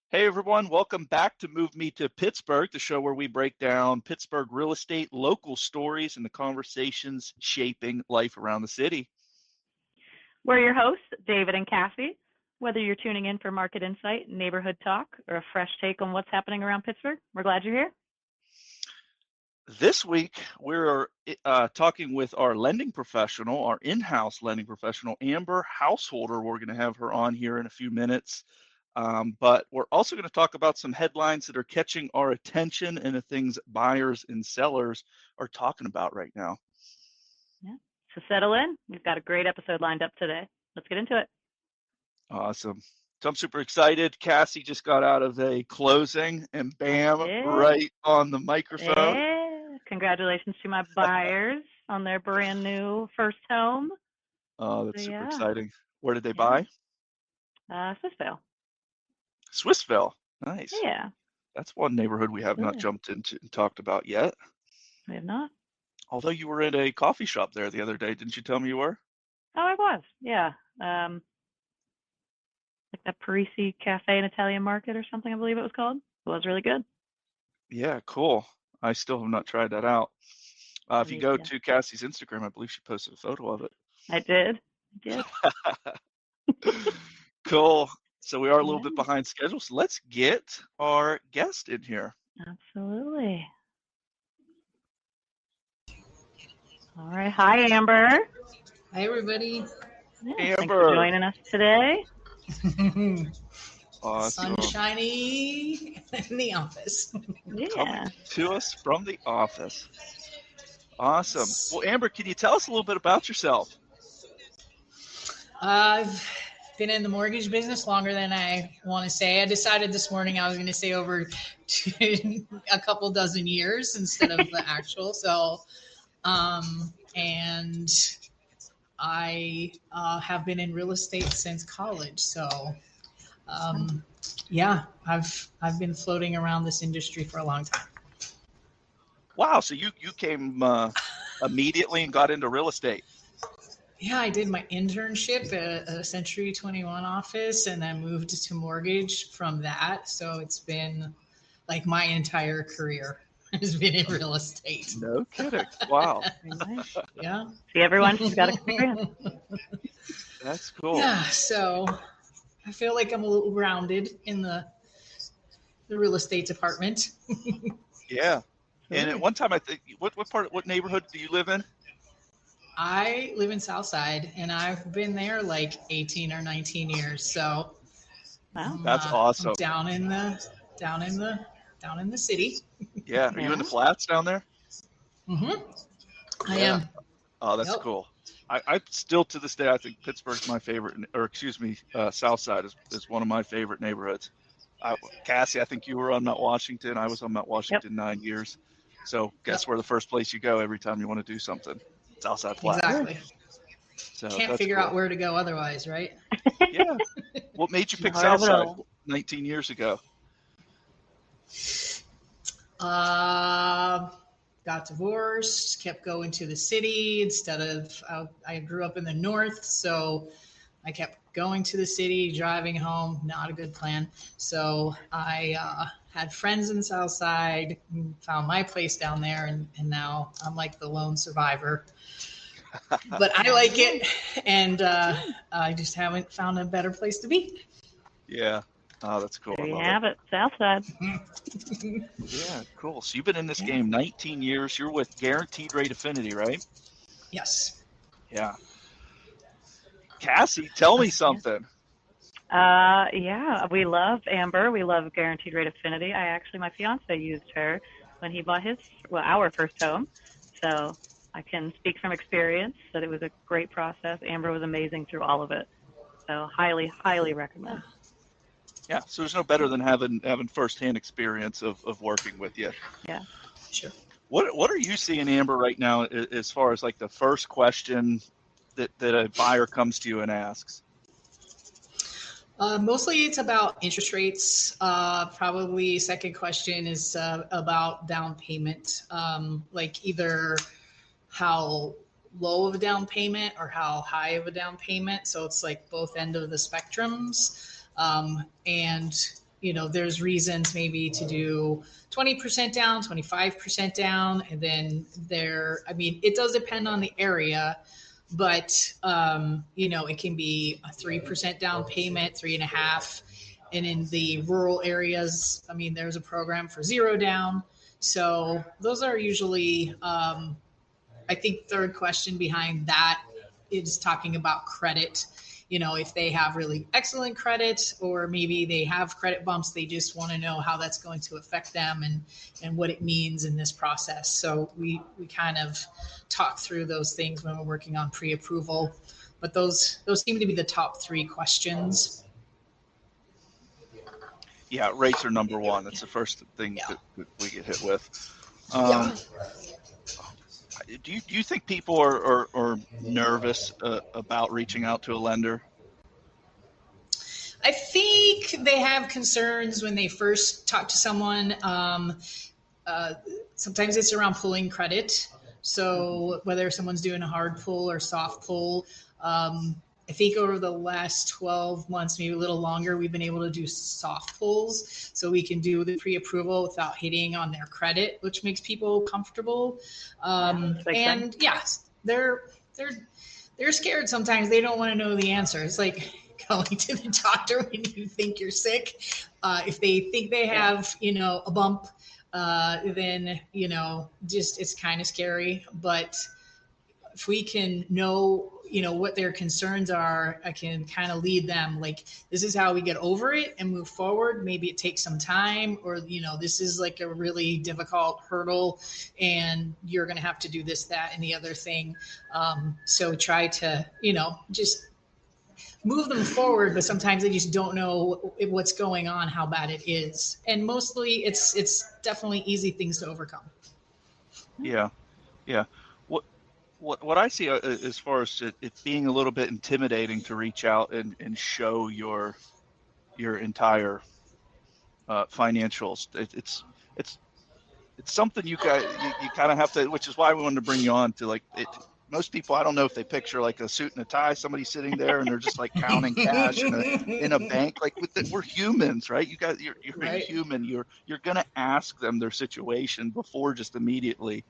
Hey everyone, welcome back to Move Me to Pittsburgh, the show where we break down Pittsburgh real estate, local stories, and the conversations shaping life around the city. We're your hosts, David and Cassie. Whether you're tuning in for market insight, neighborhood talk, or a fresh take on what's happening around Pittsburgh, we're glad you're here. This week, we're talking with our lending professional, our in-house lending professional, Amber Householder. We're going to have her on here in a few minutes. But we're also going to talk about some headlines that are catching our attention and the things buyers and sellers are talking about right now. Yeah. So settle in. We've got a great episode lined up today. Let's get into it. Awesome. So I'm super excited. Cassie just got out of a closing and bam, right on the microphone. Yeah. Congratulations to my buyers on their brand new first home. Oh, that's super exciting. Where did they buy? Swissvale. Swissvale. Nice. Yeah. That's one neighborhood we have not jumped into and talked about yet. We have not. Although you were in a coffee shop there the other day, didn't you tell me you were? Oh, I was. Yeah. Like that Parisi Cafe and Italian Market or something, I believe it was called. It was really good. Yeah, cool. I still have not tried that out. If you go to Cassie's Instagram, I believe she posted a photo of it. I did. Cool. So we are a little bit behind schedule. So let's get our guest in here. Absolutely. All right. Hi, Amber. Hi, everybody. Yeah, Amber. Thanks for joining us today. Awesome. Sunshiny in the office. Yeah. Coming to us from the office. Awesome. Well, Amber, can you tell us a little bit about yourself? I've been in the mortgage business longer than I want to say. I decided this morning I was going to say over a couple dozen years instead of the actual. So, and I have been in real estate since college. So, yeah, I've been floating around this industry for a long time. Wow. So you came immediately and got into real estate. Yeah, I did my internship at a Century 21 office and then moved to mortgage from that. So it's been like my entire career has been in real estate. No kidding. Wow. Yeah. See, everyone, she's got experience. That's cool. Yeah, so I feel like I'm a little grounded in the real estate department. Yeah. And at one time, I think, what neighborhood do you live in? I live in Southside, and I've been there like 18 or 19 years. So, wow, that's awesome. I'm down in the city. Yeah, are you in the flats down there? Mm-hmm. I am. Oh, that's cool. I still to this day I think Pittsburgh's my favorite, or excuse me, Southside is one of my favorite neighborhoods. Cassie, I think you were on Mount Washington. I was on Mount Washington 9 years. So guess where the first place you go every time you want to do something? Southside Flat. Exactly. So can't figure out where to go otherwise, right? Yeah. What made you pick Southside 19 years ago? Got divorced, kept going to the city instead of, I grew up in the north, so I kept going to the city, driving home, not a good plan. So I had friends in the South Side, found my place down there, and now I'm like the lone survivor. But I like it, and I just haven't found a better place to be. Yeah. Oh, that's cool. There you have it, Southside. Yeah, cool. So you've been in this game 19 years. You're with Guaranteed Rate Affinity, right? Yes. Yeah. Cassie, tell me something. Yeah, we love Amber. We love Guaranteed Rate Affinity. My fiance used her when he bought our first home. So I can speak from experience that it was a great process. Amber was amazing through all of it. So highly, highly recommend. Yeah, so there's no better than having firsthand experience of working with you. Yeah, sure. What are you seeing, Amber, right now as far as like the first question that a buyer comes to you and asks? Mostly it's about interest rates. Probably second question is about down payment, like either how low of a down payment or how high of a down payment. So it's like both end of the spectrums. And there's reasons maybe to do 20% down, 25% down. And then it does depend on the area, but, it can be a 3% down payment, 3.5%. And in the rural areas, there's a program for 0 down. So those are usually, I think third question behind that is talking about credit. If they have really excellent credit, or maybe they have credit bumps, they just want to know how that's going to affect them and what it means in this process. So we kind of talk through those things when we're working on pre-approval, but those seem to be the top 3 questions. Yeah, rates are number one. That's the first thing that we get hit with. Do you think people are nervous about reaching out to a lender? I think they have concerns when they first talk to someone. Sometimes it's around pulling credit. So whether someone's doing a hard pull or soft pull, I think over the last 12 months, maybe a little longer, we've been able to do soft pulls, so we can do the pre-approval without hitting on their credit, which makes people comfortable. And yes, they're scared sometimes. They don't want to know the answer. It's like going to the doctor when you think you're sick. If they think they have, a bump, then, just it's kind of scary. But if we can know, what their concerns are, I can kind of lead them like, this is how we get over it and move forward. Maybe it takes some time, or, this is like a really difficult hurdle and you're going to have to do this, that, and the other thing. So try to, just move them forward, but sometimes they just don't know what's going on, how bad it is. And mostly it's definitely easy things to overcome. Yeah. What I see as far as it being a little bit intimidating to reach out and show your entire financials. It's something you guys you kind of have to, which is why we wanted to bring you on to like it. Most people, I don't know if they picture like a suit and a tie, somebody sitting there and they're just like counting cash in a bank. Like we're humans, right? You guys, you're right. Human. You're gonna ask them their situation before just immediately.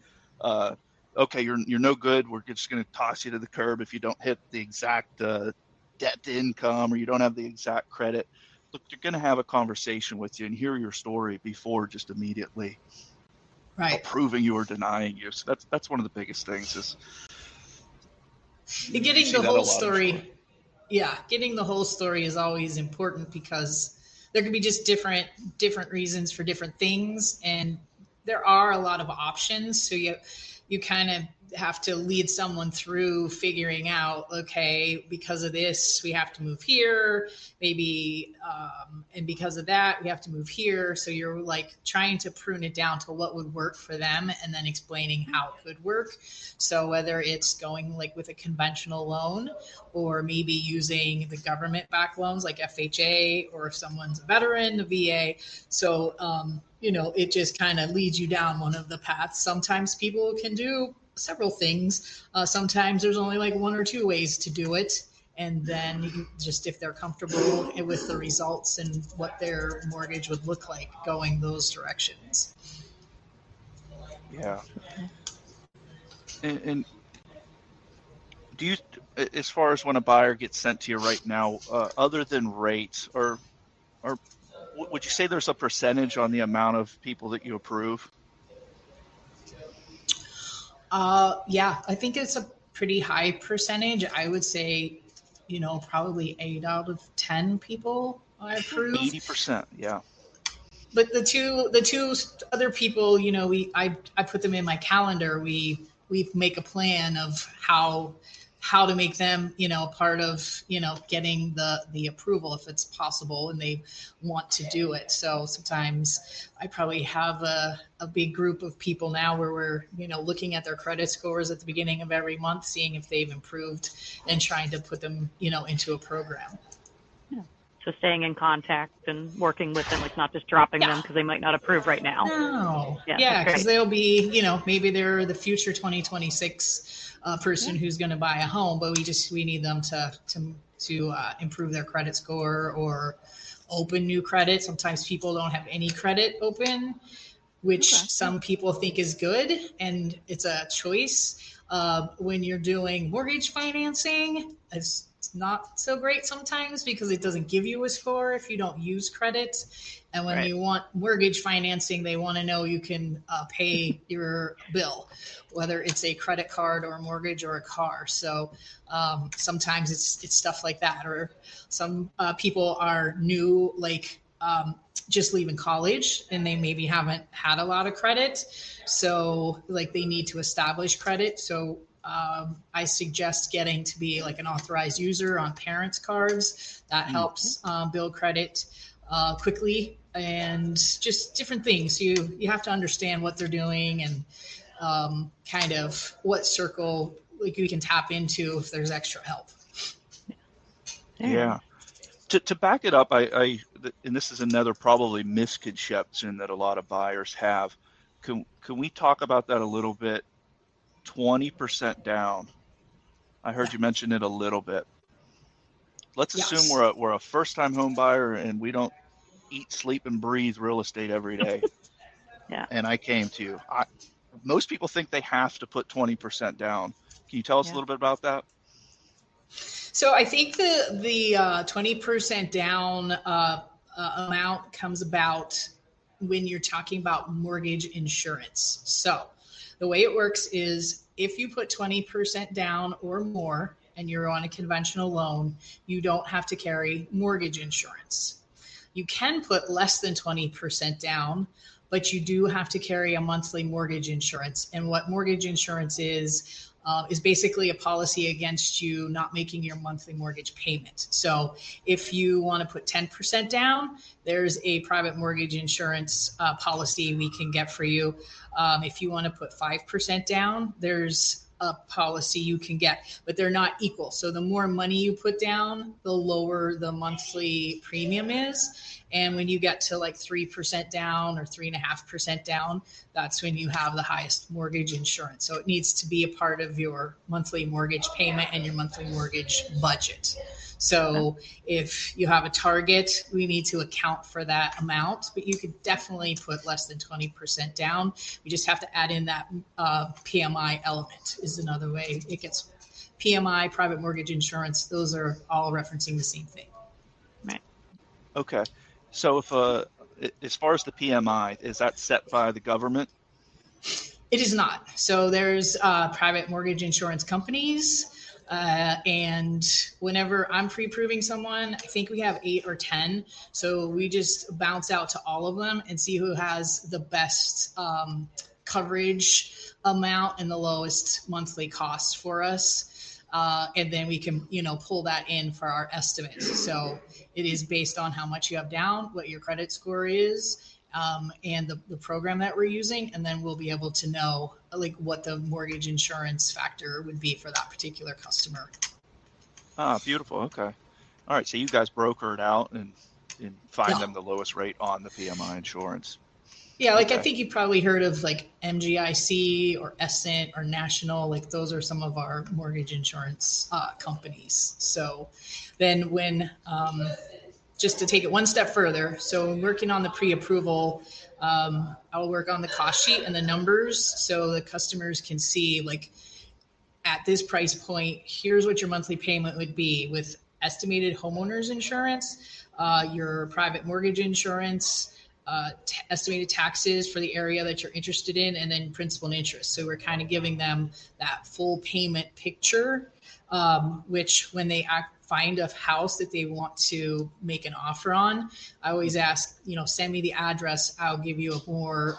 Okay, you're no good. We're just going to toss you to the curb if you don't hit the exact debt to income, or you don't have the exact credit. Look, they're going to have a conversation with you and hear your story before just immediately approving you or denying you. So that's one of the biggest things is getting the whole story. Yeah, getting the whole story is always important because there can be just different reasons for different things, and there are a lot of options. So you kind of have to lead someone through figuring out, okay, because of this, we have to move here, maybe, and because of that, we have to move here. So you're like trying to prune it down to what would work for them and then explaining how it could work. So whether it's going like with a conventional loan or maybe using the government backed loans like FHA, or if someone's a veteran, the VA. So, it just kind of leads you down one of the paths. Sometimes people can do several things. Sometimes there's only like 1 or 2 ways to do it. And then you can just, if they're comfortable with the results and what their mortgage would look like, going those directions. Yeah. And do you, as far as when a buyer gets sent to you right now, other than rates, or would you say there's a percentage on the amount of people that you approve? Yeah, I think it's a pretty high percentage. I would say, probably 8 out of 10 people I approve. 80%, yeah. But the two other people, I put them in my calendar. We make a plan of how to make them, part of, getting the approval if it's possible and they want to do it. So sometimes I probably have a big group of people now where we're, looking at their credit scores at the beginning of every month, seeing if they've improved and trying to put them, into a program. Yeah. So staying in contact and working with them, like not just dropping them because they might not approve right now. No. Yeah, because they'll be, maybe they're the future 2026 person who's going to buy a home, but we need them to improve their credit score open new credit. Sometimes people don't have any credit open, which some people think is good, and it's a choice. When you're doing mortgage financing, it's not so great sometimes because it doesn't give you a score if you don't use credit. And when you want mortgage financing, they want to know you can pay your bill, whether it's a credit card or a mortgage or a car. So sometimes it's stuff like that. Or some people are new, like just leaving college, and they maybe haven't had a lot of credit. So like they need to establish credit. So I suggest getting to be like an authorized user on parents' cards. That helps build credit quickly, and just different things. You have to understand what they're doing and kind of what circle like you can tap into if there's extra help. Yeah. To back it up, and this is another probably misconception that a lot of buyers have. Can we talk about that a little bit? 20% down. I heard you mention it a little bit. Let's assume we're a first-time home buyer and we don't eat, sleep, and breathe real estate every day. And I came to you. Most people think they have to put 20% down. Can you tell us a little bit about that? So I think the 20% down amount comes about when you're talking about mortgage insurance. So the way it works is if you put 20% down or more and you're on a conventional loan, you don't have to carry mortgage insurance. You can put less than 20% down, but you do have to carry a monthly mortgage insurance. And what mortgage insurance is basically a policy against you not making your monthly mortgage payment. So if you want to put 10% down, there's a private mortgage insurance policy we can get for you. If you want to put 5% down, there's a policy you can get, but they're not equal. So the more money you put down, the lower the monthly premium is. And when you get to like 3% down or 3.5% down, that's when you have the highest mortgage insurance. So it needs to be a part of your monthly mortgage payment and your monthly mortgage budget. So if you have a target, we need to account for that amount, but you could definitely put less than 20% down. We just have to add in that PMI element is another way it gets. PMI, private mortgage insurance, those are all referencing the same thing. Right. Okay. So if as far as the PMI, is that set by the government? It is not. So there's private mortgage insurance companies. And whenever I'm pre-approving someone, I think we have 8 or 10. So we just bounce out to all of them and see who has the best coverage amount and the lowest monthly cost for us. And then we can, pull that in for our estimates. So it is based on how much you have down, what your credit score is, and the program that we're using. And then we'll be able to know like what the mortgage insurance factor would be for that particular customer. Ah, beautiful. Okay. All right. So you guys broker it out and find them the lowest rate on the PMI insurance. Yeah, like I think you probably heard of like MGIC or Essent or National, like those are some of our mortgage insurance companies. So then when, just to take it one step further, so working on the pre-approval, I'll work on the cost sheet and the numbers so the customers can see like at this price point, here's what your monthly payment would be with estimated homeowners insurance, your private mortgage insurance, estimated taxes for the area that you're interested in, and then principal and interest. So we're kind of giving them that full payment picture, which when they find a house that they want to make an offer on, I always ask, send me the address. I'll give you a more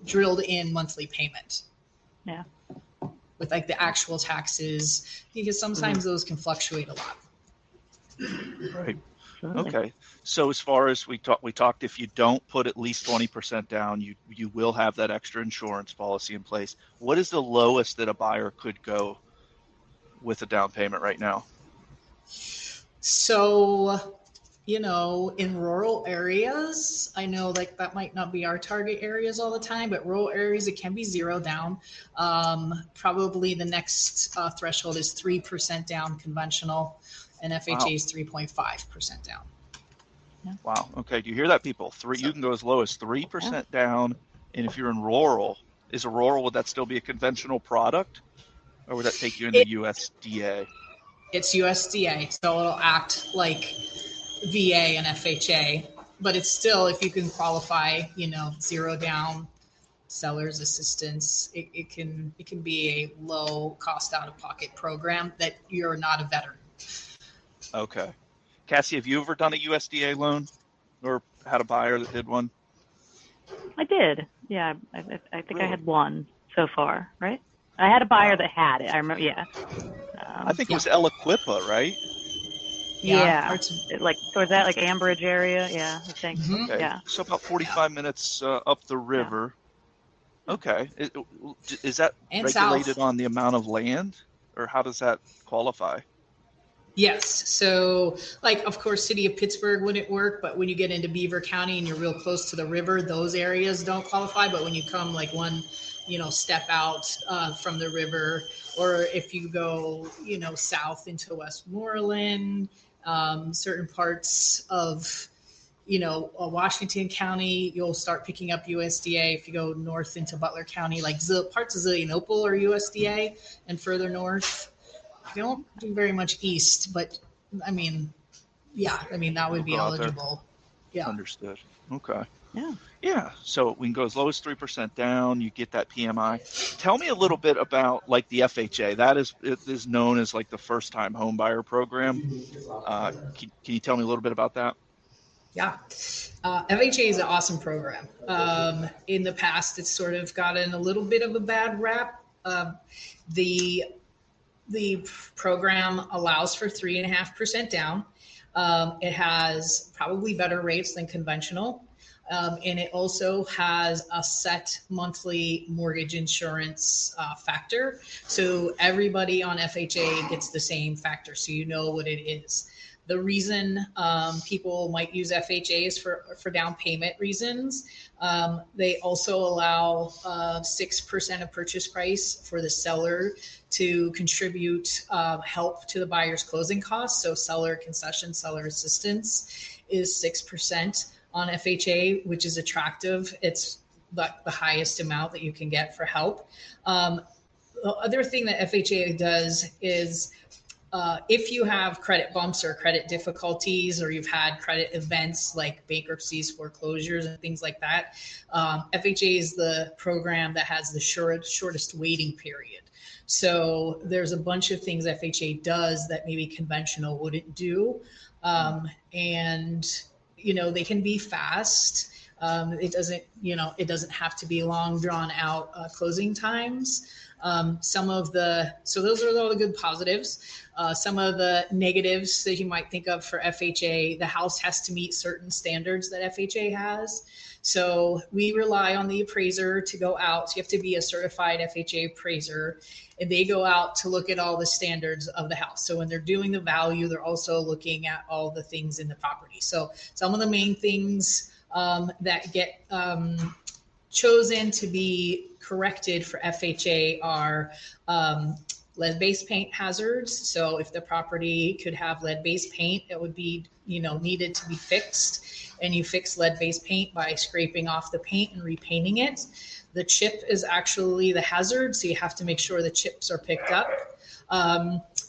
drilled in monthly payment. Yeah. With like the actual taxes, because sometimes those can fluctuate a lot. Right. Okay. So as far as we talked, if you don't put at least 20% down, you will have that extra insurance policy in place. What is the lowest that a buyer could go with a down payment right now? So, in rural areas, I know like that might not be our target areas all the time, but rural areas, it can be 0 down. Probably the next threshold is 3% down conventional, and FHA is 3.5% down. Wow. Okay. Do you hear that, people? You can go as low as 3% down. And if you're in rural, would that still be a conventional product, or would that take you into USDA? It's USDA, so it'll act like VA and FHA, but it's still, if you can qualify, zero down, seller's assistance, it can be a low cost out of pocket program that you're not a veteran. Okay. Cassie, have you ever done a USDA loan or had a buyer that did one? I did. Yeah, I think I had one so far, right? I had a buyer that had it. I remember. Yeah. I think it was Eloquipa, right? Yeah. Like towards that, like Ambridge area. Yeah, I think. Okay. Yeah. So about 45 minutes up the river. Yeah. Okay. Is that and regulated south on the amount of land, or how does that qualify? Yes. So, of course, city of Pittsburgh wouldn't work, but when you get into Beaver County and you're real close to the river, those areas don't qualify. But when you come one, step out from the river, or if you go, south into Westmoreland, certain parts of, Washington County, you'll start picking up USDA. If you go north into Butler County, parts of Zillionople are USDA, and further north, they don't do very much east, but that would be eligible. Yeah. Understood. Okay. Yeah. Yeah. So we can go as low as 3% down. You get that PMI. Tell me a little bit about the FHA. It is known as the first time home buyer program. Can you tell me a little bit about that? Yeah. FHA is an awesome program. In the past, it's sort of gotten a little bit of a bad rap. The program allows for 3.5% down. It has probably better rates than conventional. And it also has a set monthly mortgage insurance factor. So everybody on FHA gets the same factor, so you know what it is. The reason people might use FHA is for down payment reasons. They also allow 6% of purchase price for the seller to contribute help to the buyer's closing costs. So seller concession, seller assistance is 6% on FHA, which is attractive. It's the highest amount that you can get for help. The other thing that FHA does is if you have credit bumps or credit difficulties, or you've had credit events like bankruptcies, foreclosures, and things like that, FHA is the program that has the shortest waiting period. So there's a bunch of things FHA does that maybe conventional wouldn't do. And, they can be fast. It doesn't have to be long drawn out closing times. So those are all the good positives. Some of the negatives that you might think of for FHA, the house has to meet certain standards that FHA has. So we rely on the appraiser to go out. So you have to be a certified FHA appraiser, and they go out to look at all the standards of the house. So when they're doing the value, they're also looking at all the things in the property. So some of the main things that get chosen to be corrected for FHA are lead-based paint hazards. So if the property could have lead-based paint, it would be, needed to be fixed. And you fix lead-based paint by scraping off the paint and repainting it. The chip is actually the hazard, so you have to make sure the chips are picked up.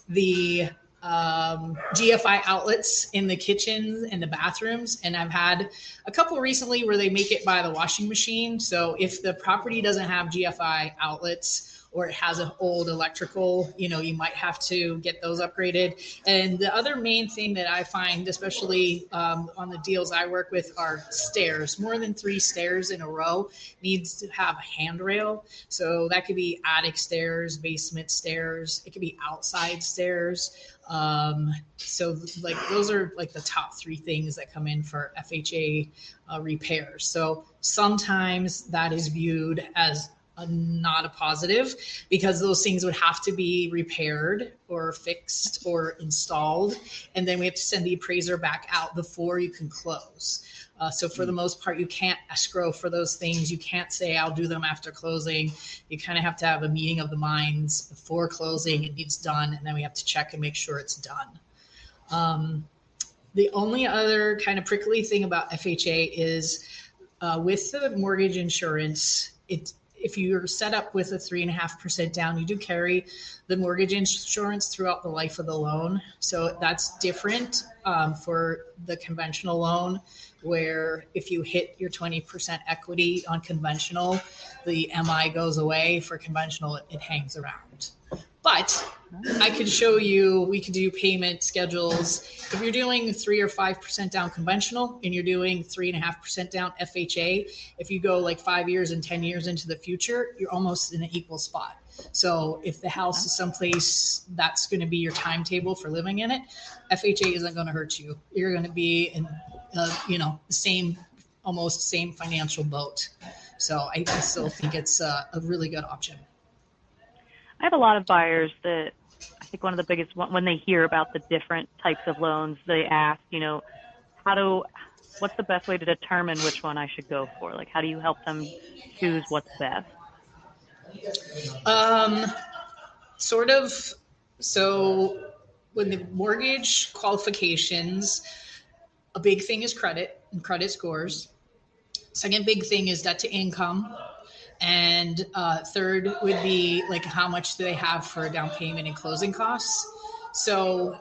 The GFI outlets in the kitchens and the bathrooms, and I've had a couple recently where they make it by the washing machine. So if the property doesn't have GFI outlets, or it has an old electrical, you might have to get those upgraded. And the other main thing that I find, especially on the deals I work with, are stairs. More than 3 stairs in a row needs to have a handrail. So that could be attic stairs, basement stairs. It could be outside stairs. So those are the top 3 things that come in for FHA repairs. So sometimes that is viewed as not a positive, because those things would have to be repaired or fixed or installed. And then we have to send the appraiser back out before you can close. So for the most part, you can't escrow for those things. You can't say, I'll do them after closing. You kind of have to have a meeting of the minds before closing. It needs done. And then we have to check and make sure it's done. The only other kind of prickly thing about FHA is with the mortgage insurance, if you're set up with a 3.5% down, you do carry the mortgage insurance throughout the life of the loan. So that's different for the conventional loan, where if you hit your 20% equity on conventional, the MI goes away. For conventional, it hangs around. But I could show you, we could do payment schedules. If you're doing 3 or 5% down conventional and you're doing 3.5% down FHA, if you go like 5 years and 10 years into the future, you're almost in an equal spot. So if the house is someplace that's going to be your timetable for living in it, FHA isn't going to hurt you. You're going to be in, the same, almost same financial boat. So I still think it's a really good option. I have a lot of buyers that I think one of the biggest, when they hear about the different types of loans, they ask, what's the best way to determine which one I should go for? Like, how do you help them choose what's best? Sort of. So when the mortgage qualifications, a big thing is credit and credit scores. Second big thing is debt to income. And third would be like how much do they have for a down payment and closing costs. So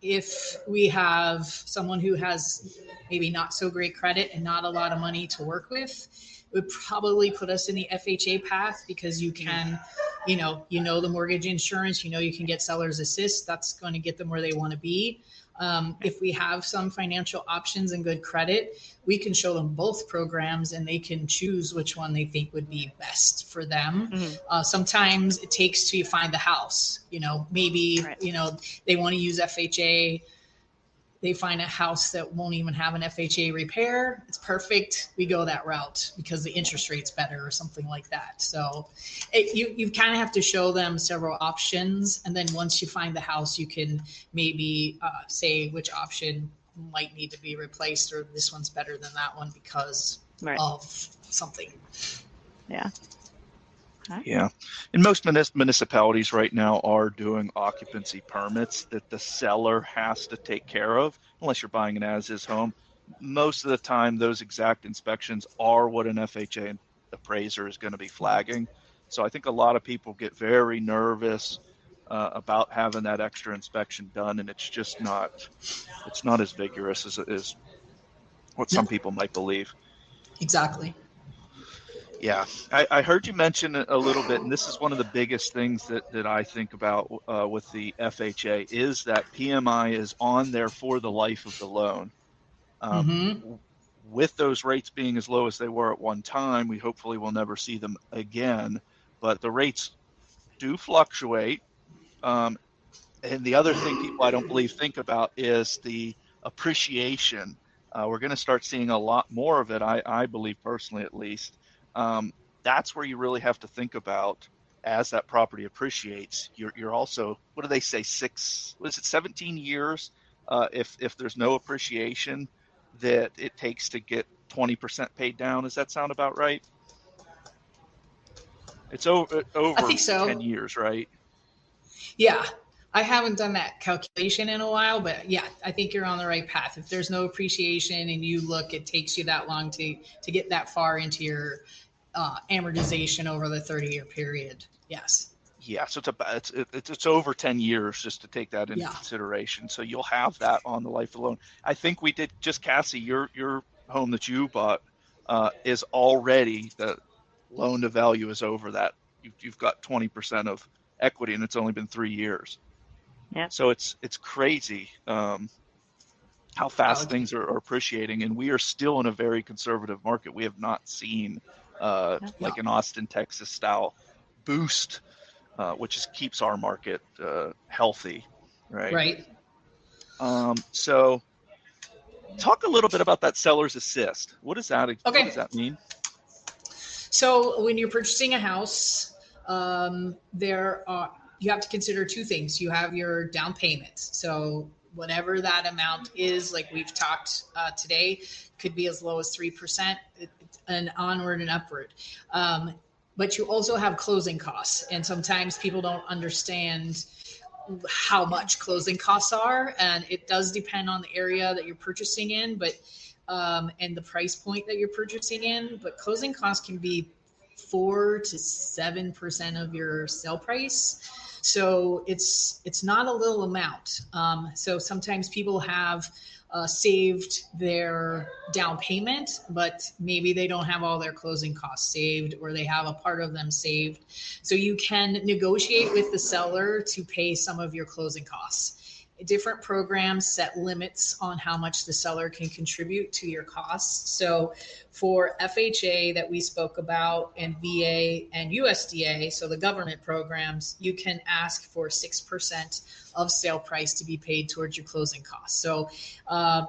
if we have someone who has maybe not so great credit and not a lot of money to work with, it would probably put us in the FHA path, because you can, the mortgage insurance, you can get seller's assist. That's going to get them where they want to be. If we have some financial options and good credit, we can show them both programs and they can choose which one they think would be best for them. Mm-hmm. Sometimes it takes till you find the house, maybe, right. They want to use FHA. They find a house that won't even have an FHA repair. It's perfect. We go that route because the interest rate's better or something like that. So you kind of have to show them several options. And then once you find the house, you can maybe say which option might need to be replaced, or this one's better than that one because right. of something. Yeah. Yeah. And most municipalities right now are doing occupancy permits that the seller has to take care of, unless you're buying an as-is home. Most of the time, those exact inspections are what an FHA appraiser is going to be flagging. So I think a lot of people get very nervous about having that extra inspection done, and it's just not as vigorous as what some people might believe. Exactly. Yeah, I heard you mention a little bit, and this is one of the biggest things that I think about with the FHA is that PMI is on there for the life of the loan. With those rates being as low as they were at one time, we hopefully will never see them again, but the rates do fluctuate. And the other thing people I don't believe think about is the appreciation. We're going to start seeing a lot more of it, I believe personally at least. That's where you really have to think about, as that property appreciates, you're also, what do they say, 17 years if there's no appreciation that it takes to get 20% paid down. Does that sound about right? It's over I think so. 10 years, right? Yeah. I haven't done that calculation in a while, but yeah, I think you're on the right path. If there's no appreciation and you look, it takes you that long to get that far into your amortization over the 30-year period. Yes. Yeah, so it's over 10 years just to take that into consideration. So you'll have that on the life of the loan. I think we did, just Cassie, your home that you bought is already, the loan to value is over that. You've got 20% of equity, and it's only been 3 years. Yeah. So it's crazy how fast things are appreciating, and we are still in a very conservative market. We have not seen like an Austin, Texas style boost, which keeps our market healthy, right? Right. So talk a little bit about that seller's assist. What does that mean? So when you're purchasing a house, you have to consider two things. You have your down payment. So whatever that amount is, like we've talked today, could be as low as 3% and onward and upward. But you also have closing costs. And sometimes people don't understand how much closing costs are, and it does depend on the area that you're purchasing in, but and the price point that you're purchasing in. But closing costs can be 4 to 7% of your sale price. So it's not a little amount. So sometimes people have saved their down payment, but maybe they don't have all their closing costs saved, or they have a part of them saved. So you can negotiate with the seller to pay some of your closing costs. Different programs set limits on how much the seller can contribute to your costs. So for FHA that we spoke about, and VA and USDA, so the government programs, you can ask for 6% of sale price to be paid towards your closing costs. So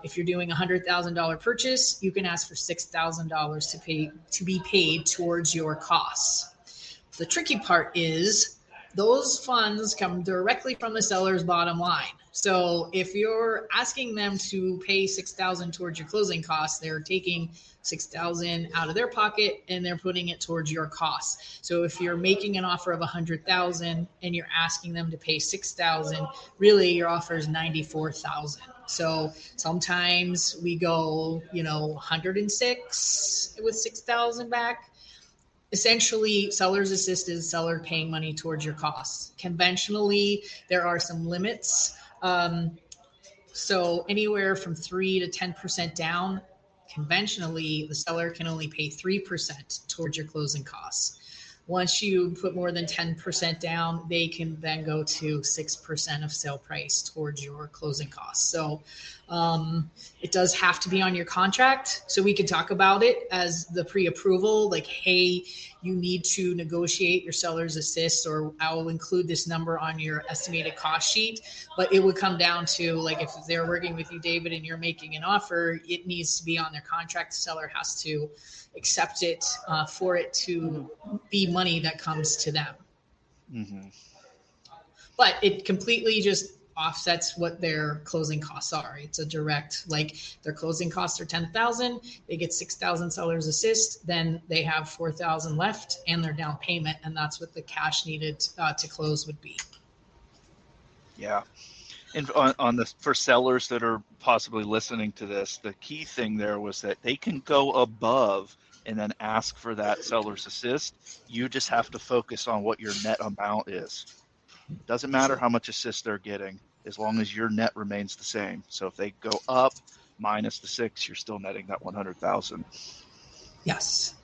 if you're doing a $100,000 purchase, you can ask for $6,000 to be paid towards your costs. The tricky part is those funds come directly from the seller's bottom line. So if you're asking them to pay $6,000 towards your closing costs, they're taking $6,000 out of their pocket and they're putting it towards your costs. So if you're making an offer of $100,000 and you're asking them to pay $6,000, really your offer is $94,000. So sometimes we go, 106 with $6,000 back. Essentially, seller's assist is seller paying money towards your costs. Conventionally, there are some limits. So anywhere from 3 to 10% down, conventionally, the seller can only pay 3% towards your closing costs. Once you put more than 10% down, they can then go to 6% of sale price towards your closing costs. So it does have to be on your contract. So we can talk about it as the pre-approval, like, hey, you need to negotiate your seller's assist, or I will include this number on your estimated cost sheet. But it would come down to, like, if they're working with you, David, and you're making an offer, it needs to be on their contract. The seller has to accept it for it to be money that comes to them. Mm-hmm. But it completely just offsets what their closing costs are. It's a direct, like, their closing costs are $10,000, they get $6,000 seller's assist, then they have $4,000 left and their down payment, and that's what the cash needed to close would be. Yeah. And on the, for sellers that are possibly listening to this, the key thing there was that they can go above and then ask for that seller's assist. You just have to focus on what your net amount is. Doesn't matter how much assist they're getting, as long as your net remains the same. So if they go up minus the 6, you're still netting that 100,000. Yes.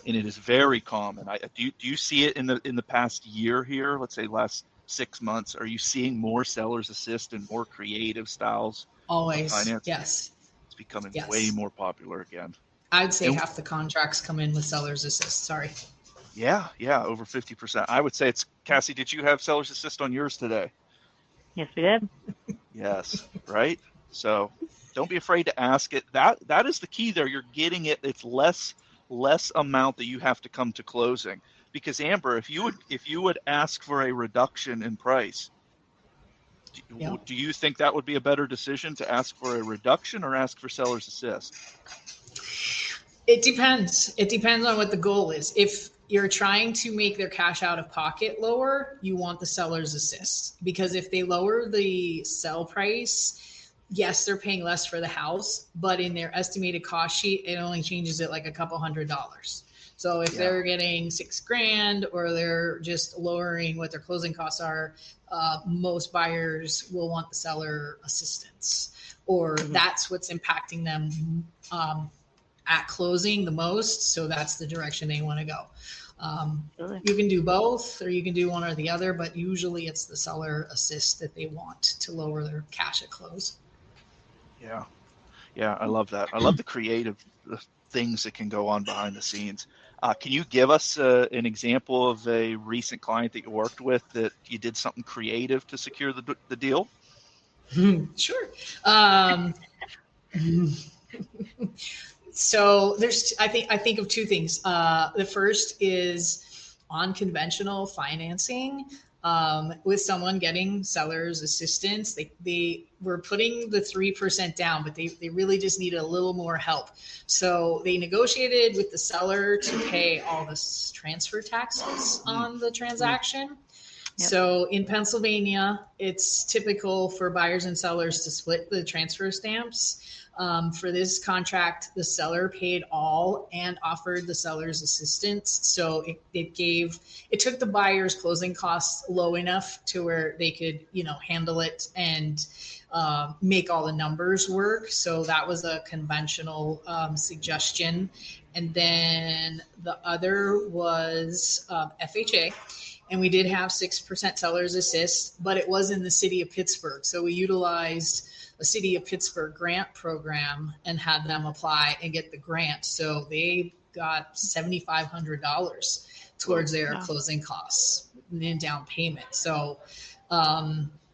And it is very common. Do you see it in the past year here? Let's say last 6 months. Are you seeing more seller's assist and more creative styles? Always. Of finance? Yes. It's becoming way more popular again. I'd say half the contracts come in with seller's assist. Sorry. Yeah, over 50%. I would say it's, Cassie, did you have seller's assist on yours today? Yes, we did. Yes, right? So don't be afraid to ask it. That is the key there. You're getting it. It's less amount that you have to come to closing. Because Amber, if you would ask for a reduction in price, do you think that would be a better decision, to ask for a reduction or ask for seller's assist? It depends. It depends on what the goal is. If you're trying to make their cash out of pocket lower, you want the seller's assist, because if they lower the sell price, yes, they're paying less for the house, but in their estimated cost sheet, it only changes it like a couple $100s. So if they're getting $6,000, or they're just lowering what their closing costs are, most buyers will want the seller assistance, or that's what's impacting them at closing the most. So that's the direction they want to go. You can do both, or you can do one or the other, but usually it's the seller assist that they want to lower their cash at close. Yeah, I love that. I love the creative things that can go on behind the scenes. Can you give us an example of a recent client that you worked with that you did something creative to secure the deal? Sure. So there's, I think of two things. The first is unconventional financing, with someone getting seller's assistance. They were putting the 3% down, but they really just needed a little more help. So they negotiated with the seller to pay all the transfer taxes on the transaction. Yep. So in Pennsylvania, it's typical for buyers and sellers to split the transfer stamps. For this contract, the seller paid all and offered the seller's assistance. So it took the buyer's closing costs low enough to where they could, handle it and make all the numbers work. So that was a conventional suggestion. And then the other was FHA. And we did have 6% sellers assist, but it was in the city of Pittsburgh. So we utilized a city of Pittsburgh grant program and had them apply and get the grant. So they got $7,500 towards their closing costs and down payment. So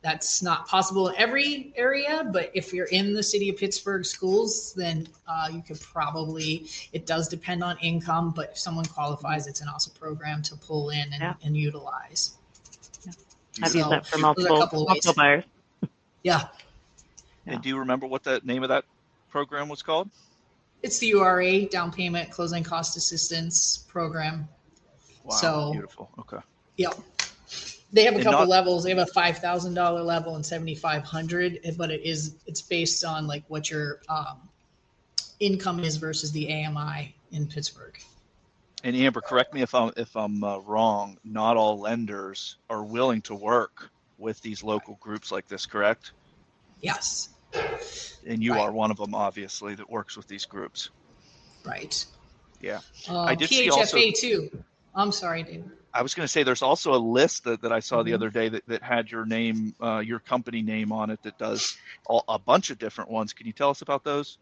that's not possible in every area, but if you're in the city of Pittsburgh schools, then you could probably, it does depend on income, but if someone qualifies, it's an awesome program to pull in and utilize. Yeah. I've used that for multiple buyers. Yeah. And do you remember what the name of that program was called? It's the URA Down Payment Closing Cost Assistance Program. Wow, so, beautiful. Okay. Yep. They have a couple levels. They have a $5,000 level and $7,500, but it's based on like what your income is versus the AMI in Pittsburgh. And Amber, correct me if I'm wrong. Not all lenders are willing to work with these local groups like this, correct? Yes. And you are one of them, obviously, that works with these groups. Right. Yeah. I did PHFA too. I'm sorry, David. I was going to say there's also a list that I saw the other day that had your name, your company name on it that does a bunch of different ones. Can you tell us about those?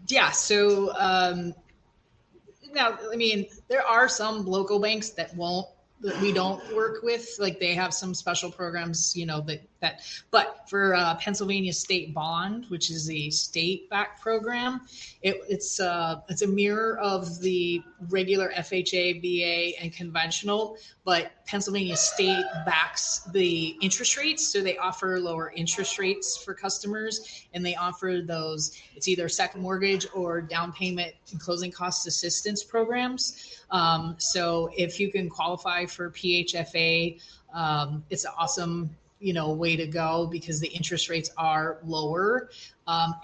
Yeah. So now, I mean, there are some local banks that we don't work with, like they have some special programs, but for Pennsylvania State Bond, which is a state-backed program, it's a mirror of the regular FHA, VA, and conventional, but Pennsylvania State backs the interest rates, so they offer lower interest rates for customers, and they offer those, it's either second mortgage or down payment and closing cost assistance programs. So if you can qualify for PHFA, it's an awesome, way to go because the interest rates are lower,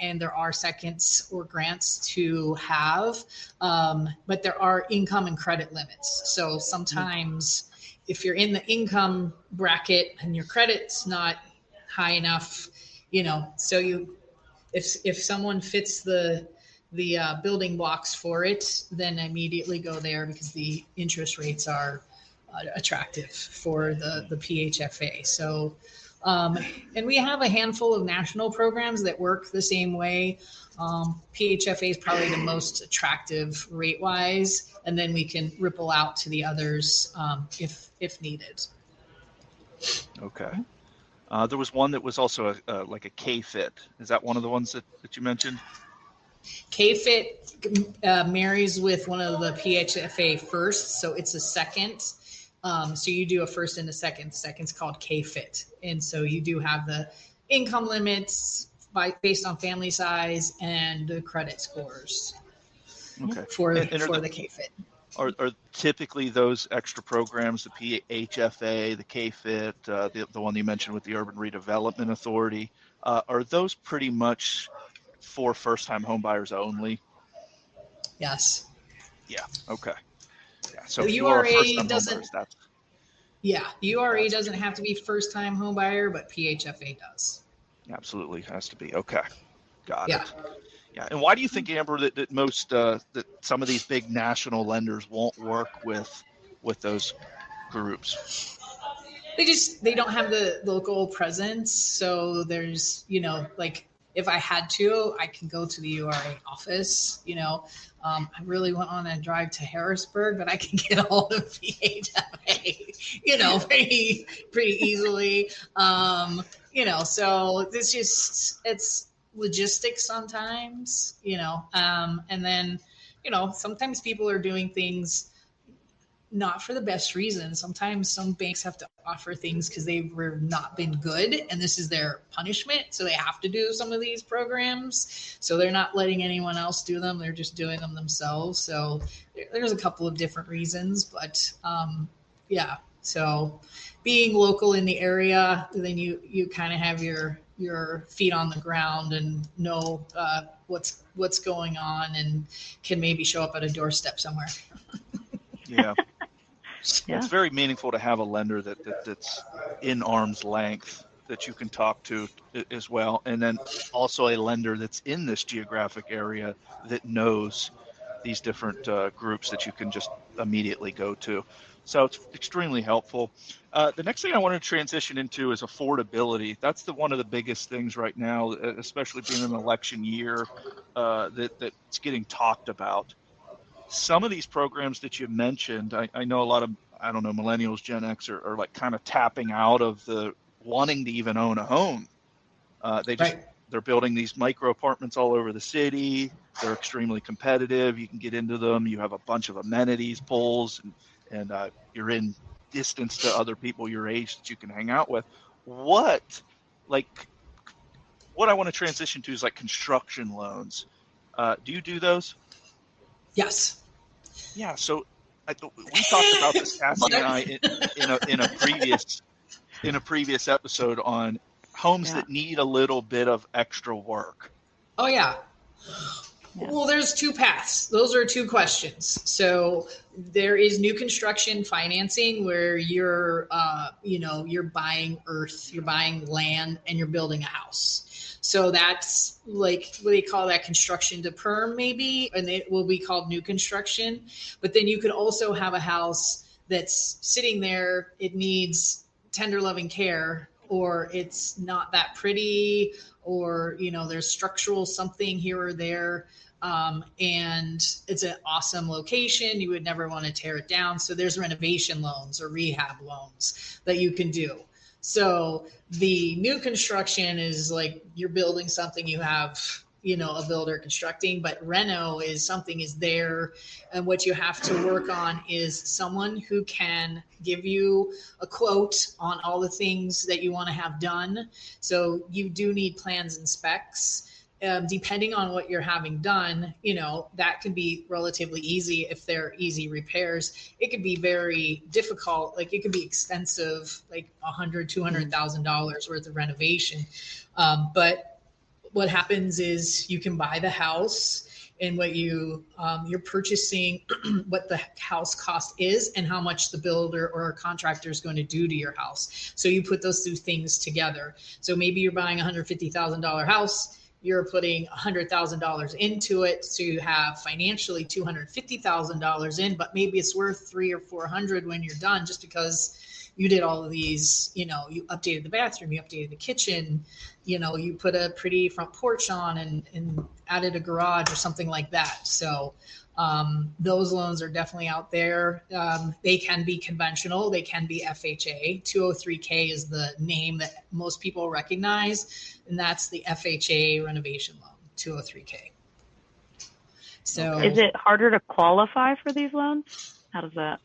and there are seconds or grants to have, but there are income and credit limits. So sometimes if you're in the income bracket and your credit's not high enough, so if someone fits the building blocks for it, then immediately go there because the interest rates are attractive for the PHFA. So, and we have a handful of national programs that work the same way. PHFA is probably the most attractive rate wise, and then we can ripple out to the others if needed. Okay. There was one that was also like a K-Fit. Is that one of the ones that you mentioned? K-Fit marries with one of the PHFA first, so it's a second. So you do a first and a second. The second's called K-Fit, and so you do have the income limits based on family size and the credit scores. Okay. For the K-Fit. Are typically those extra programs, the PHFA, the K-Fit, the one you mentioned with the Urban Redevelopment Authority, are those pretty much for first-time home buyers only? Yes. Yeah. Okay. Yeah. So the if you URA are a first-time doesn't. home Yeah, URA doesn't have to be first-time home buyer, but PHFA does. Absolutely has to be. Okay. Got it. Yeah. And why do you think, Amber, that most that some of these big national lenders won't work with those groups? They don't have the local presence. So there's, like if I had to, I can go to the URA office, I really went on a drive to Harrisburg, but I can get a hold of PHFA, pretty easily. So it's logistics sometimes, and then, sometimes people are doing things not for the best reason. Sometimes some banks have to offer things because they've not been good and this is their punishment. So they have to do some of these programs. So they're not letting anyone else do them. They're just doing them themselves. So there's a couple of different reasons, but So being local in the area, then you kind of have your feet on the ground and know what's going on, and can maybe show up at a doorstep somewhere. Yeah. Yeah. It's very meaningful to have a lender that's in arm's length that you can talk to as well. And then also a lender that's in this geographic area that knows these different groups that you can just immediately go to. So it's extremely helpful. The next thing I want to transition into is affordability. That's one of the biggest things right now, especially being an election year, that's getting talked about. Some of these programs that you mentioned, I know a lot of, I don't know, millennials, Gen X are like kind of tapping out of the wanting to even own a home. Right. They're building these micro apartments all over the city. They're extremely competitive. You can get into them. You have a bunch of amenities, pools, and you're in distance to other people your age that you can hang out with. Like, what I want to transition to is like construction loans. Do you do those? Yes. Yeah. So we talked about this, Cassie and I, in a previous episode on homes that need a little bit of extra work. Oh yeah. Well, there's two paths. Those are two questions. So there is new construction financing where you're buying earth, you're buying land, and you're building a house. So that's like what they call that construction to perm, maybe, and it will be called new construction. But then you could also have a house that's sitting there. It needs tender loving care, or it's not that pretty, or there's structural something here or there. And it's an awesome location. You would never want to tear it down. So there's renovation loans or rehab loans that you can do. So the new construction is like you're building something, you have, a builder constructing, but reno is something is there. And what you have to work on is someone who can give you a quote on all the things that you want to have done. So you do need plans and specs. Depending on what you're having done, that can be relatively easy if they're easy repairs. It could be very difficult. Like it could be extensive, like $100,000-$200,000 worth of renovation. But what happens is you can buy the house, and what you're purchasing what the house cost is and how much the builder or contractor is going to do to your house. So you put those two things together. So maybe you're buying a $150,000 house. You're putting $100,000 into it, so you have financially $250,000 in, but maybe it's worth $300,000 or $400,000 when you're done, just because you did all of these. You updated the bathroom, you updated the kitchen, you put a pretty front porch on and added a garage or something like that. So those loans are definitely out there. They can be conventional. They can be FHA. 203K is the name that most people recognize, and that's the FHA renovation loan, 203K. So is it harder to qualify for these loans? How does that?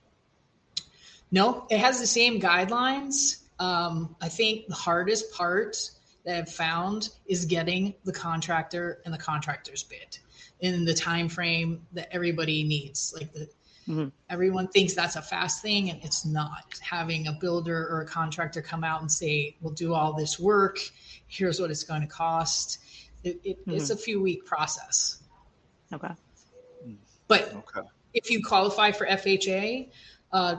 No, it has the same guidelines. I think the hardest part that I've found is getting the contractor and the contractor's bid in the time frame that everybody needs. Like everyone thinks that's a fast thing, and it's not. Having a builder or a contractor come out and say, we'll do all this work, here's what it's going to cost. It's a few week process. Okay. But if you qualify for FHA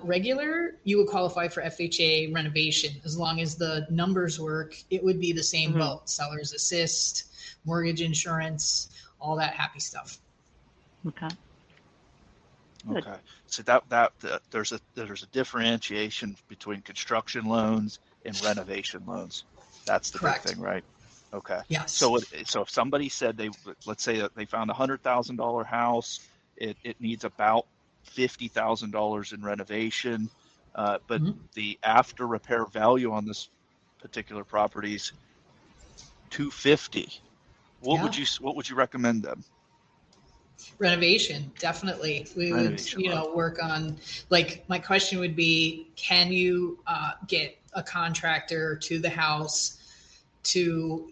regular, you would qualify for FHA renovation. As long as the numbers work, it would be the same boat. Seller's assist, mortgage insurance, all that happy stuff. Okay. Okay. So that there's a differentiation between construction loans and renovation loans. That's the Correct. big thing, right? Okay. Yes. So if somebody said let's say that they found $100,000 house, it needs about $50,000 in renovation, but the after repair value on this particular property is $250,000. What would you recommend them? Renovation, definitely. We would, work on, like, my question would be, can you get a contractor to the house to,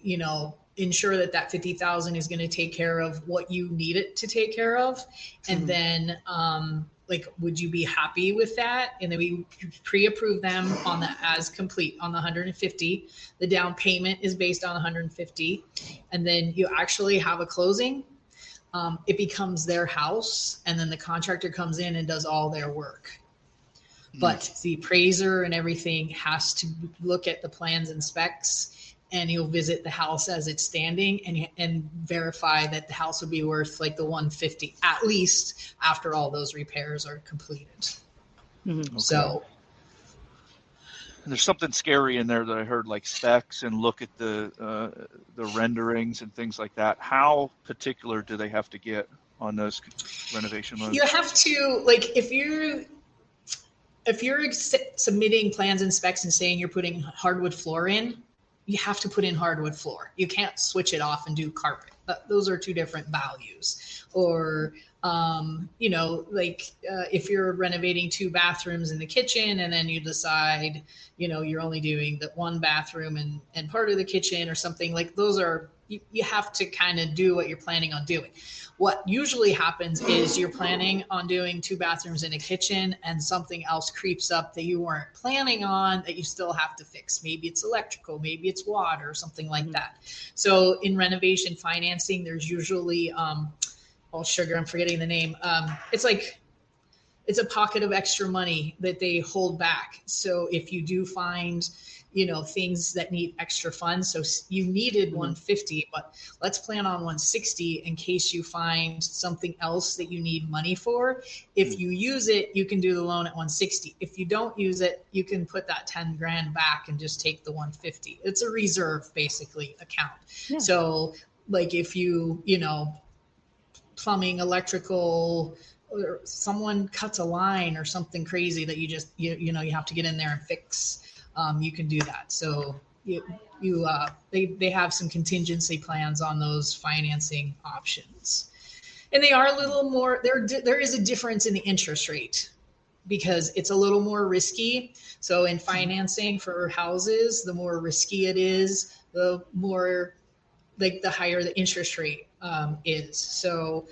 ensure that 50,000 is going to take care of what you need it to take care of? And then like, would you be happy with that? And then we pre-approve them on the as complete on the 150. The down payment is based on 150. And then you actually have a closing. It becomes their house, and then the contractor comes in and does all their work. But the appraiser and everything has to look at the plans and specs, and he'll visit the house as it's standing and verify that the house would be worth like the 150 at least after all those repairs are completed. Okay. So and there's something scary in there that I heard, like specs and look at the renderings and things like that. How particular do they have to get on those renovation loans? you have to, like, if you're submitting plans and specs and saying you're putting hardwood floor in, you have to put in hardwood floor. You can't switch it off and do carpet. Those are two different values. Or, if you're renovating 2 bathrooms in the kitchen and then you decide, you're only doing the 1 bathroom and part of the kitchen or something, like those are, you have to kind of do what you're planning on doing. What usually happens is you're planning on doing 2 bathrooms in a kitchen and something else creeps up that you weren't planning on that you still have to fix. Maybe it's electrical, maybe it's water, something like that. So in renovation financing, there's usually, sugar, I'm forgetting the name. It's a pocket of extra money that they hold back. So if you do find, things that need extra funds, so you needed 150, but let's plan on 160 in case you find something else that you need money for. If you use it, you can do the loan at 160. If you don't use it, you can put that 10 grand back and just take the 150. It's a reserve, basically, account. Yeah. So like if plumbing, electrical, or someone cuts a line or something crazy that you just, you have to get in there and fix, you can do that. So they have some contingency plans on those financing options, and they are a little more, there is a difference in the interest rate because it's a little more risky. So in financing for houses, the more risky it is, the more, like, the higher the interest rate is. So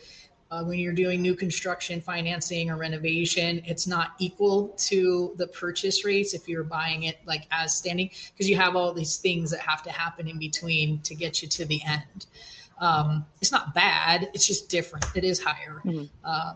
when you're doing new construction financing or renovation, it's not equal to the purchase rates if you're buying it like as standing, because you have all these things that have to happen in between to get you to the end. It's not bad, it's just different. It is higher.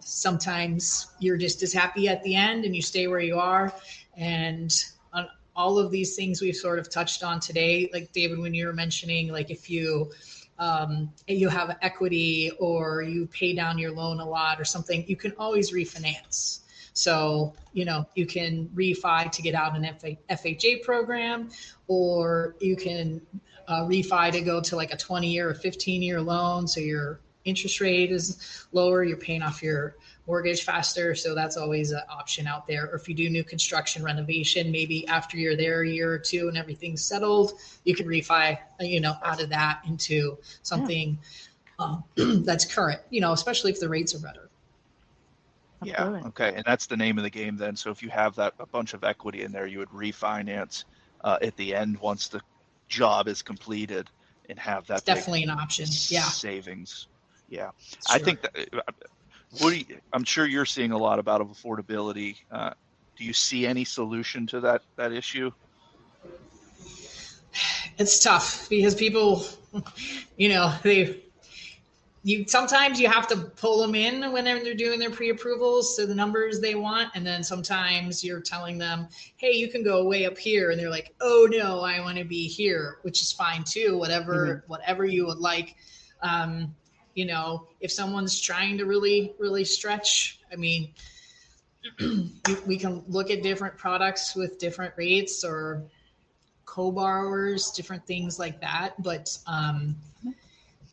Sometimes you're just as happy at the end and you stay where you are. And on all of these things we've sort of touched on today, like David, when you were mentioning, like if you have equity or you pay down your loan a lot or something, you can always refinance. So, you can refi to get out an FHA program, or you can refi to go to like a 20-year or 15-year loan. So your interest rate is lower, you're paying off your mortgage faster. So that's always an option out there. Or if you do new construction renovation, maybe after you're there a year or two and everything's settled, you can refi, out of that into something that's current, especially if the rates are better. Yeah. Okay. And that's the name of the game then. So if you have a bunch of equity in there, you would refinance at the end once the job is completed and have that. It's definitely an option. Yeah. Savings. Yeah. Sure. I think that, I'm sure you're seeing a lot about affordability. Do you see any solution to that issue? It's tough because people, sometimes you have to pull them in when they're doing their pre-approvals to the numbers they want. And then sometimes you're telling them, hey, you can go way up here. And they're like, oh no, I want to be here, which is fine too. Whatever you would like. If someone's trying to really, really stretch, we can look at different products with different rates or co-borrowers, different things like that. But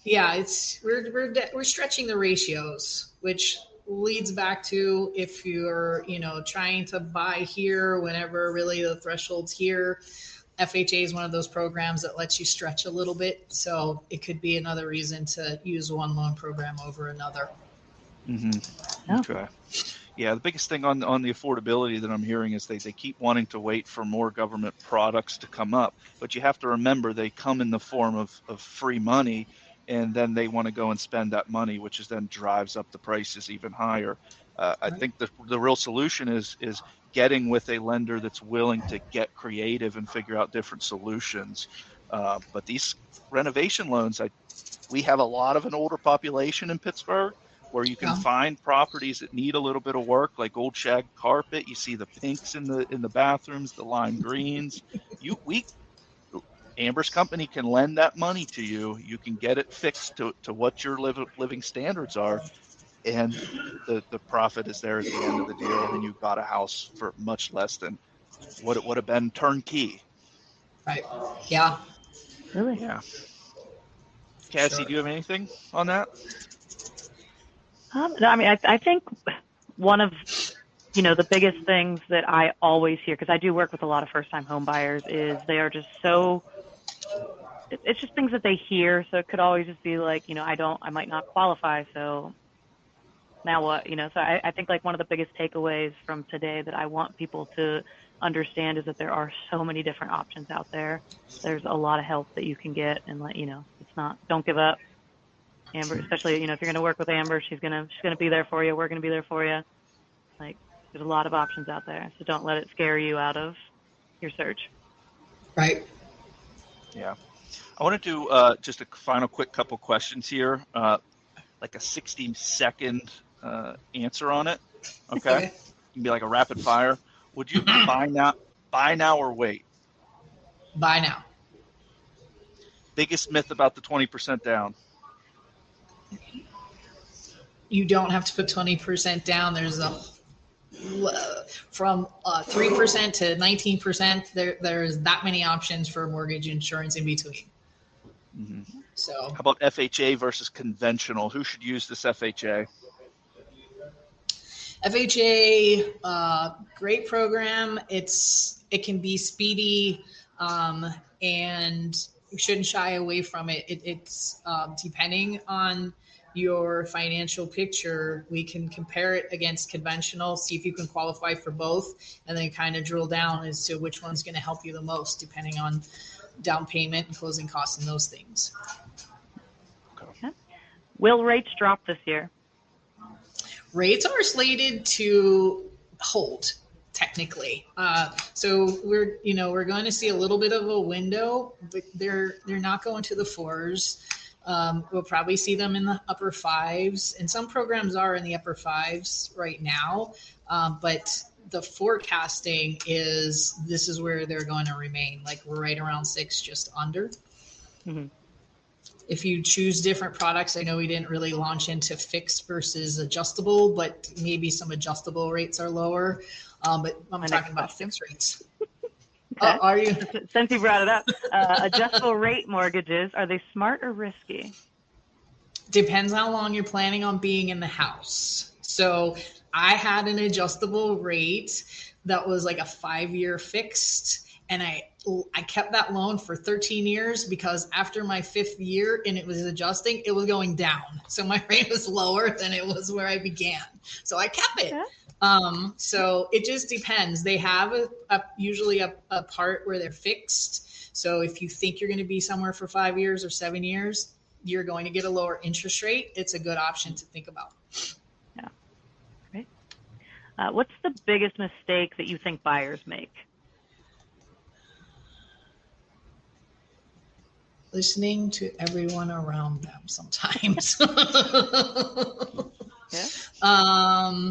we're stretching the ratios, which leads back to if you're, trying to buy here whenever really the threshold's here. FHA is one of those programs that lets you stretch a little bit. So it could be another reason to use one loan program over another. Okay. Yeah, the biggest thing on the affordability that I'm hearing is they keep wanting to wait for more government products to come up. But you have to remember they come in the form of free money. and then they want to go and spend that money, which is then drives up the prices even higher. I Right. think the real solution is getting with a lender that's willing to get creative and figure out different solutions. But these renovation loans, we have a lot of an older population in Pittsburgh where you can Yeah. find properties that need a little bit of work, like old shag carpet. You see the pinks in the bathrooms, the lime greens. We Amber's company can lend that money to you. You can get it fixed to what your living standards are, and the profit is there at the end of the deal, and you got a house for much less than what it would have been turnkey. Right. Yeah. Really? Yeah. Cassie, Sure. do you have anything on that? No, I mean, I think one of the biggest things that I always hear, because I do work with a lot of first-time home buyers, is they are just so, it's just things that they hear. So it could always just be like, I might not qualify. So now what? So I think like one of the biggest takeaways from today that I want people to understand is that there are so many different options out there. There's a lot of help that you can get, and it's not, don't give up. Amber, especially, if you're going to work with Amber, she's going to be there for you. We're going to be there for you. Like, there's a lot of options out there. So don't let it scare you out of your search. Right. Yeah. I want to do just a final quick couple questions here, like a 60-second answer on it. Okay. Okay. It can be like a rapid fire. Would you buy now or wait? Buy now. Biggest myth about the 20% down? You don't have to put 20% down. There's from 3% to 19%. There's that many options for mortgage insurance in between. Mm-hmm. So how about FHA versus conventional? Who should use this FHA? FHA, great program. It can be speedy, and you shouldn't shy away from it. It's depending on your financial picture, we can compare it against conventional, see if you can qualify for both, and then kind of drill down as to which one's going to help you the most, depending on down payment and closing costs and those things. Okay. Will rates drop this year? Rates are slated to hold technically. So we're going to see a little bit of a window, but they're not going to the fours. We'll probably see them in the upper fives, and some programs are in the upper fives right now. But the forecasting is this is where they're going to remain. Like we're right around 6, just under. Mm-hmm. If you choose different products, I know we didn't really launch into fixed versus adjustable, but maybe some adjustable rates are lower. But I'm talking about fixed rates. Okay. Are you? Since you brought it up, adjustable rate mortgages, are they smart or risky? Depends how long you're planning on being in the house. So I had an adjustable rate that was like a 5-year fixed, and I kept that loan for 13 years because after my 5th year and it was adjusting, it was going down. So my rate was lower than it was where I began. So I kept it. Okay. So it just depends. They have usually a part where they're fixed. So if you think you're going to be somewhere for 5 years or 7 years, you're going to get a lower interest rate. It's a good option to think about. Yeah. Great. What's the biggest mistake that you think buyers make? Listening to everyone around them sometimes. Yeah.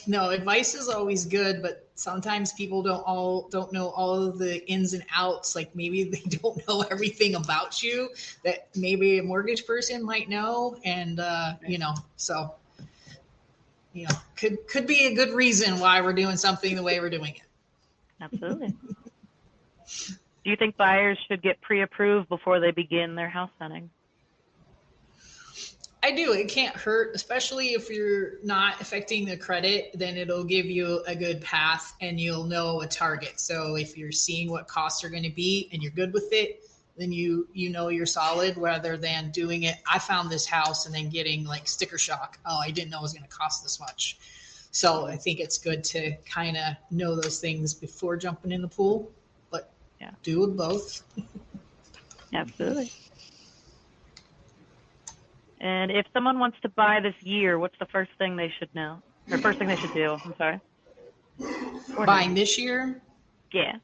No, advice is always good, but sometimes people don't know all of the ins and outs. Like maybe they don't know everything about you that maybe a mortgage person might know, and so could be a good reason why we're doing something the way we're doing it. Absolutely. Do you think buyers should get pre-approved before they begin their house hunting? I do. It can't hurt, especially if you're not affecting the credit, then it'll give you a good path and you'll know a target. So if you're seeing what costs are going to be and you're good with it, then you know you're solid, rather than doing it. I found this house and then getting like sticker shock. Oh, I didn't know it was going to cost this much. So I think it's good to kind of know those things before jumping in the pool, but do with both. Absolutely. And if someone wants to buy this year, what's the first thing they should know? Or first thing they should do, I'm sorry. Buying this year? Yeah.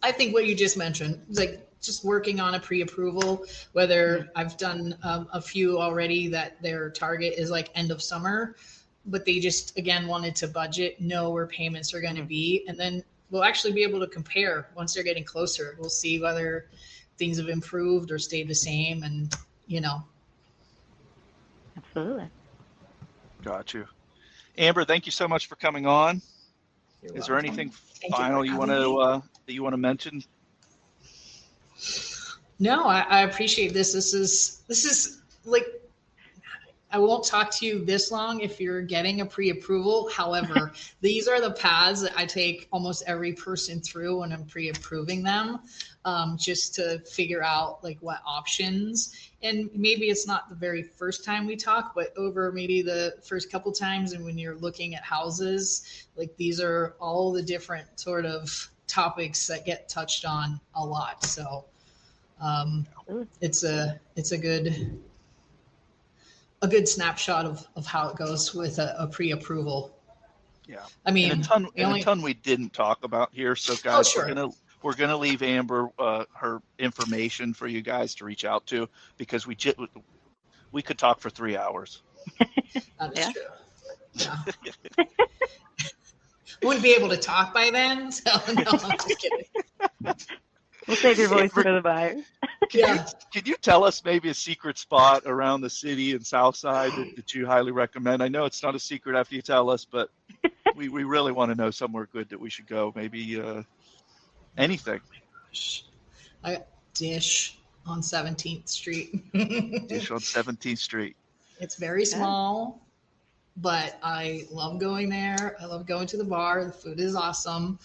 I think what you just mentioned, like just working on a pre-approval, whether I've done a few already that their target is like end of summer, but they just, again, wanted to budget, know where payments are going to be. And then we'll actually be able to compare once they're getting closer. We'll see whether things have improved or stayed the same. And, Absolutely. Got you. Amber, thank you so much for coming on. You're Is there welcome. anything Thank final you you for want having me. to that you want to mention? No, I appreciate this. This is like, I won't talk to you this long if you're getting a pre-approval. However, these are the paths that I take almost every person through when I'm pre-approving them, just to figure out like what options. And maybe it's not the very first time we talk, but over maybe the first couple times, and when you're looking at houses, like these are all the different sort of topics that get touched on a lot. So it's a good snapshot of how it goes with a pre-approval. Yeah. I mean, and a ton we didn't talk about here. So guys, sure. we're gonna leave Amber her information for you guys to reach out to, because we could talk for 3 hours. That is Yeah. true. Yeah. Wouldn't be able to talk by then, so no, I'm just kidding. We'll save your voice for the buyer. Can you tell us maybe a secret spot around the city and South Side that you highly recommend? I know it's not a secret after you tell us, but we really want to know somewhere good that we should go. Maybe anything. I Dish on 17th Street. Dish on 17th Street. It's very small, but I love going there. I love going to the bar. The food is awesome.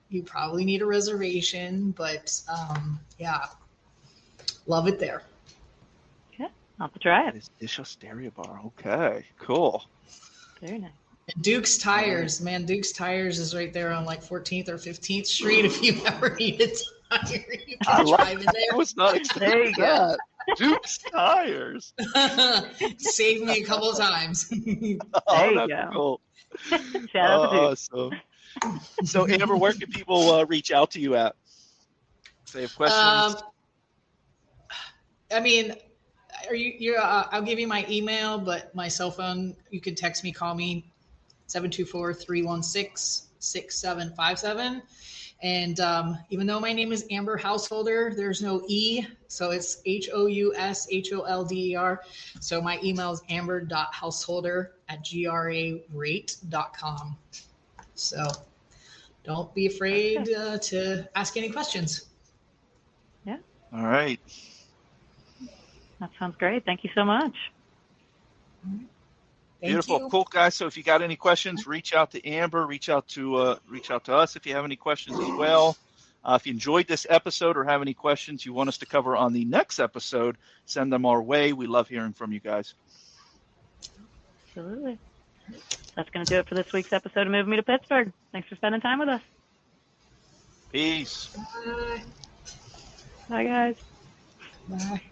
You probably need a reservation, but yeah, love it there. Yeah, I'll have to try it. It's Dish Osteria Bar. Okay, cool. Very nice. And Duke's Tires, man, Duke's Tires is right there on like 14th or 15th Street. If you ever need a tire, you can drive in there. I was not expecting that. Duke's Tires. Saved me a couple of times. There you go. Cool. Shout out to Duke. Awesome. So Amber, where can people reach out to you at? If they have questions. I mean, I'll give you my email, but my cell phone, you can text me, call me, 724-316-6757. And even though my name is Amber Householder, there's no E, so it's HOUSHOLDER. So my email is amber.householder@grarate.com. So don't be afraid to ask any questions. Yeah. All right. That sounds great. Thank you so much. Beautiful. Cool, guys. So if you got any questions, reach out to Amber, reach out to us if you have any questions as well. If you enjoyed this episode or have any questions you want us to cover on the next episode, send them our way. We love hearing from you guys. Absolutely. That's going to do it for this week's episode of Move Me to Pittsburgh. Thanks for spending time with us. Peace. Bye. Bye, guys. Bye.